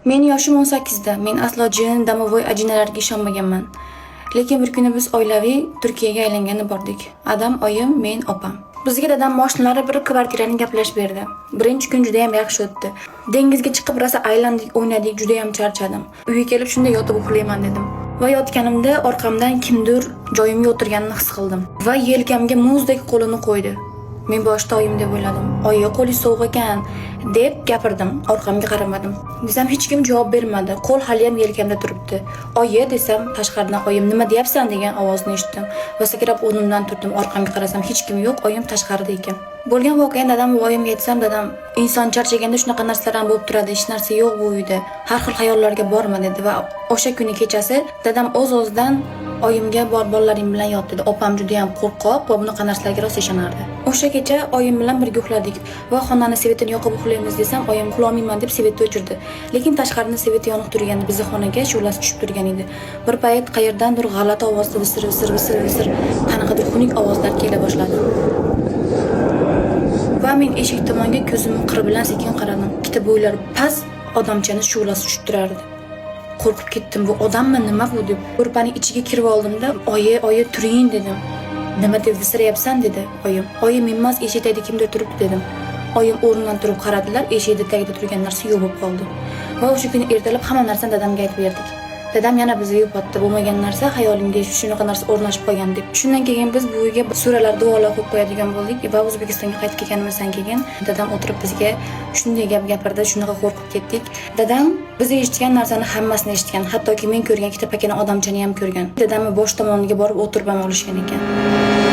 Men yoshim 18 da. Men aslo jin, domovoy ajinalarga ishonmaganman. Lekin bir kuni biz oilaviy Turkiyaga aylangani bordik. Adam, oyim, men, opam. Bizga dadam mashinalari bir kvartirani gaplashib berdi. Birinchi kun juda ham yaxshi o'tdi. Dengizga chiqib rosa aylandik, o'ynadik, juda ham charchadim. Uyga kelib shunda yotib uxlayman dedim. Va yotganimda orqamdan kimdir joyimga o'tirganini his qildim va yelkamga muzdek qo'lini qo'ydi. Men boshda oyim deb o'yladim. Oyi, qo'li sovuq ekan deb gapirdim. Orqamga qaramadim. Desam hech kim javob bermadi. Qo'l hali ham yelkamda turibdi. Oyi desam tashqaridan oyim nima deyapsan degan ovozni eshitdim va sakrab o'rnimdan turdim. Orqamga qarasam hech kim yo'q, oyim tashqarida ekan. Bo'lgan voqeani dadam va oyimga aytsam, dadam inson charchaganda shunaqa narsalar ham bo'lib turadi, hech narsa yo'q bu uyda. Har xil xayollarga borma dedi va o'sha kuni kechasi dadam o'z-o'zidan oyimga bor bolalaring bilan yot dedi. Opam juda ham qo'rqoq va bunaqa narsalarga rosa ishonardi. O'sha kecha oyim bilan birga uxladik va xonani svetini yoqib uxlaymiz desam, oyim uxlolmayman deb svetni o'chirdi. Lekin tashqarida svet yonib turgandi, bizning xonaga shu'lasi tushib turgan edi. Bir payt qayerdandir g'alati ovozda visir qanaqadir xunuk ovozlar kela boshladi. Va men eshik tomonga ko'zimni qir bilan sekin qaradim. Ikkita bo'ylar past odamchani shu'lasi tushib turardi. Qo'rqib ketdim. Bu odammi, nima bu deb. Ko'rpaning ichiga kirib oldimda, "Oyi, turing" dedim. "Nima deb visirayapsan?" dedi oyim. "Oyim emas, eshik tagida kimdir turibdi" dedim. Oyim o'rnidan turib qaradilar, eshik tagida turgan narsa yo'q bo'lib qoldi. Va o'sha kuni ertalab hamma narsani dadamga aytib berdik. Dadam yana bizga yupatdi, bo'lmagan narsa xayolimga shunaqa narsa o'rnashib qolgan deb. Shundan keyin biz bu uyga suralar, duolar o'qib qo'yadigan bo'ldik va O'zbekistonga qaytib kelganimizdan keyin dadam o'tirib bizga shunday gap gapirdi, shunaqa qo'rqib ketdik. Dadam biz eshitgan narsani hammasini eshitgan, hattoki men ko'rgan ikkita pakana odamchani ham ko'rgan. Dadamni bosh tomoniga borib o'tirib ham olishgan ekan.